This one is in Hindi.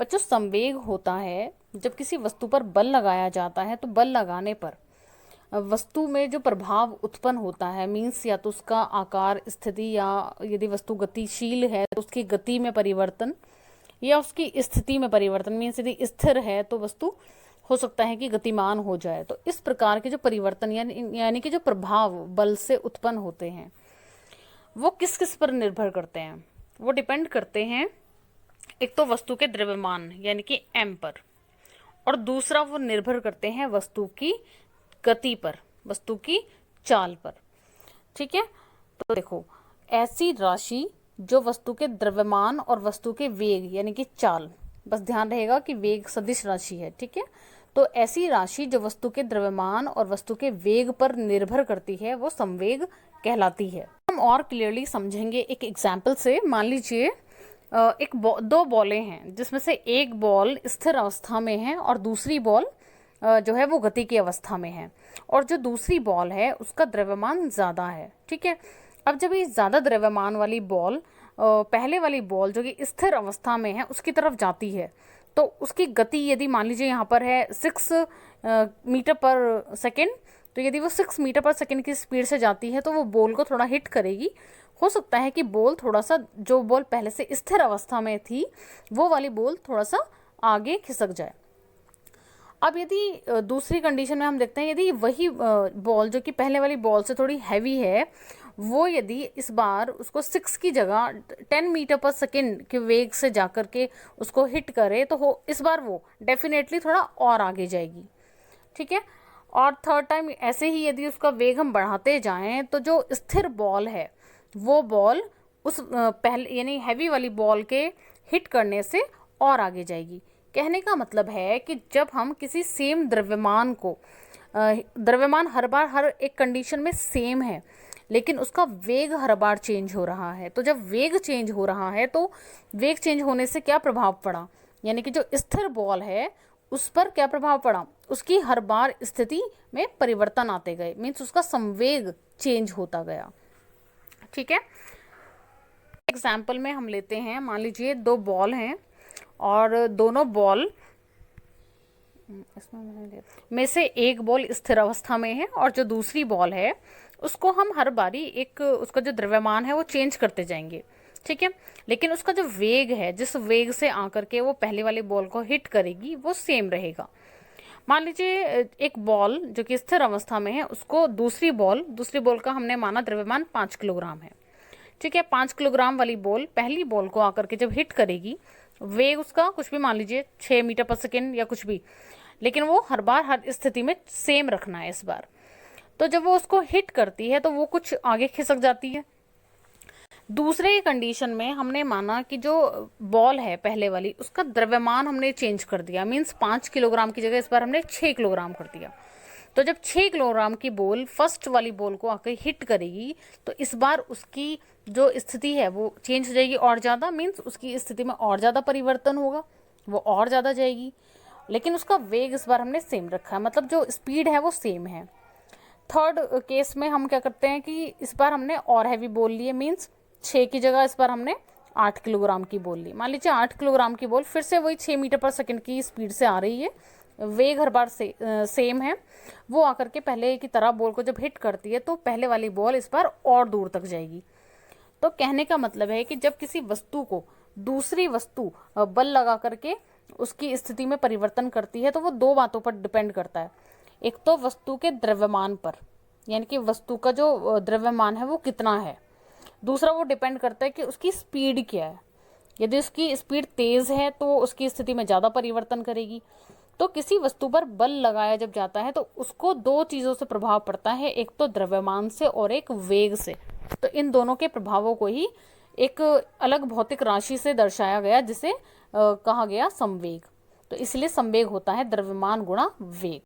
बच्चों संवेग होता है जब किसी वस्तु पर बल लगाया जाता है, तो बल लगाने पर वस्तु में जो प्रभाव उत्पन्न होता है, मीन्स या तो उसका आकार, स्थिति, या यदि वस्तु गतिशील है तो उसकी गति में परिवर्तन, या उसकी स्थिति में परिवर्तन, मीन्स यदि स्थिर है तो वस्तु हो सकता है कि गतिमान हो जाए। तो इस प्रकार के जो परिवर्तन यानी कि जो प्रभाव बल से उत्पन्न होते हैं वो किस किस पर निर्भर करते हैं? वो डिपेंड करते हैं एक तो वस्तु के द्रव्यमान यानी कि m पर, और दूसरा वो निर्भर करते हैं वस्तु की गति पर, वस्तु की चाल पर। ठीक है, तो देखो, ऐसी राशि जो वस्तु के द्रव्यमान और वस्तु के वेग यानी कि चाल, बस ध्यान रहेगा कि वेग सदिश राशि है। ठीक है, तो ऐसी राशि जो वस्तु के द्रव्यमान और वस्तु के वेग पर निर्भर करती है वो संवेग कहलाती है। हम और क्लियरली समझेंगे एक एग्जाम्पल से। मान लीजिए दो बॉलें हैं जिसमें से एक बॉल स्थिर अवस्था में है और दूसरी बॉल जो है वो गति की अवस्था में है, और जो दूसरी बॉल है उसका द्रव्यमान ज़्यादा है। ठीक है, अब जब ये ज़्यादा द्रव्यमान वाली बॉल पहले वाली बॉल जो कि स्थिर अवस्था में है उसकी तरफ जाती है, तो उसकी गति यदि मान लीजिए यहाँ पर है 6 मीटर पर सेकेंड, तो यदि वो 6 मीटर पर सेकेंड की स्पीड से जाती है तो वो बॉल को थोड़ा हिट करेगी। हो सकता है कि बॉल थोड़ा सा, जो बॉल पहले से स्थिर अवस्था में थी वो वाली बॉल थोड़ा सा आगे खिसक जाए। अब यदि दूसरी कंडीशन में हम देखते हैं, यदि वही बॉल जो कि पहले वाली बॉल से थोड़ी हैवी है, वो यदि इस बार उसको 6 की जगह 10 मीटर पर सेकेंड के वेग से जाकर के उसको हिट करे, तो इस बार वो डेफिनेटली थोड़ा और आगे जाएगी। ठीक है, और थर्ड टाइम ऐसे ही यदि उसका वेग हम बढ़ाते जाएं तो जो स्थिर बॉल है वो बॉल उस पहले यानी हैवी वाली बॉल के हिट करने से और आगे जाएगी। कहने का मतलब है कि जब हम किसी सेम द्रव्यमान को, द्रव्यमान हर बार हर एक कंडीशन में सेम है लेकिन उसका वेग हर बार चेंज हो रहा है, तो जब वेग चेंज हो रहा है तो वेग चेंज होने से क्या प्रभाव पड़ा, यानी कि जो स्थिर बॉल है उस पर क्या प्रभाव पड़ा, उसकी हर बार स्थिति में परिवर्तन आते गए, मीन्स उसका संवेग चेंज होता गया। ठीक है, एग्जाम्पल में हम लेते हैं, मान लीजिए दो बॉल हैं और दोनों बॉल में से एक बॉल स्थिर अवस्था में है और जो दूसरी बॉल है उसको हम हर बारी एक उसका जो द्रव्यमान है वो चेंज करते जाएंगे। ठीक है, लेकिन उसका जो वेग है, जिस वेग से आकर के वो पहले वाली बॉल को हिट करेगी वो सेम रहेगा। मान लीजिए एक बॉल जो कि स्थिर अवस्था में है उसको दूसरी बॉल का हमने माना द्रव्यमान 5 किलोग्राम है। ठीक है, 5 किलोग्राम वाली बॉल पहली बॉल को आकर के जब हिट करेगी, वेग उसका कुछ भी मान लीजिए 6 मीटर पर सेकेंड या कुछ भी, लेकिन वो हर बार हर स्थिति में सेम रखना है इस बार। तो जब वो उसको हिट करती है तो वो कुछ आगे खिसक जाती है। दूसरे कंडीशन में हमने माना कि जो बॉल है पहले वाली उसका द्रव्यमान हमने चेंज कर दिया, मीन्स 5 किलोग्राम की जगह इस बार हमने 6 किलोग्राम कर दिया। तो जब 6 किलोग्राम की बॉल फर्स्ट वाली बॉल को आकर हिट करेगी तो इस बार उसकी जो स्थिति है वो चेंज हो जाएगी और ज़्यादा, मीन्स उसकी स्थिति में और ज़्यादा परिवर्तन होगा, वो और ज़्यादा जाएगी, लेकिन उसका वेग इस बार हमने सेम रखा है, मतलब जो स्पीड है वो सेम है। थर्ड केस में हम क्या करते हैं कि इस बार हमने और हैवी बॉल लिए, मीन्स 6 की जगह इस बार हमने 8 किलोग्राम की बॉल ली। मान लीजिए 8 किलोग्राम की बॉल फिर से वही 6 मीटर पर सेकेंड की स्पीड से आ रही है, वेग हर बार से सेम है, वो आकर के पहले की तरह बॉल को जब हिट करती है तो पहले वाली बॉल इस बार और दूर तक जाएगी। तो कहने का मतलब है कि जब किसी वस्तु को दूसरी वस्तु बल लगा करके उसकी स्थिति में परिवर्तन करती है तो वो दो बातों पर डिपेंड करता है। एक तो वस्तु के द्रव्यमान पर, यानी कि वस्तु का जो द्रव्यमान है वो कितना है। दूसरा वो डिपेंड करता है कि उसकी स्पीड क्या है। यदि उसकी स्पीड तेज़ है तो उसकी स्थिति में ज़्यादा परिवर्तन करेगी। तो किसी वस्तु पर बल लगाया जब जाता है तो उसको दो चीज़ों से प्रभाव पड़ता है, एक तो द्रव्यमान से और एक वेग से। तो इन दोनों के प्रभावों को ही एक अलग भौतिक राशि से दर्शाया गया जिसे कहा गया संवेग। तो इसलिए संवेग होता है द्रव्यमान गुणा वेग।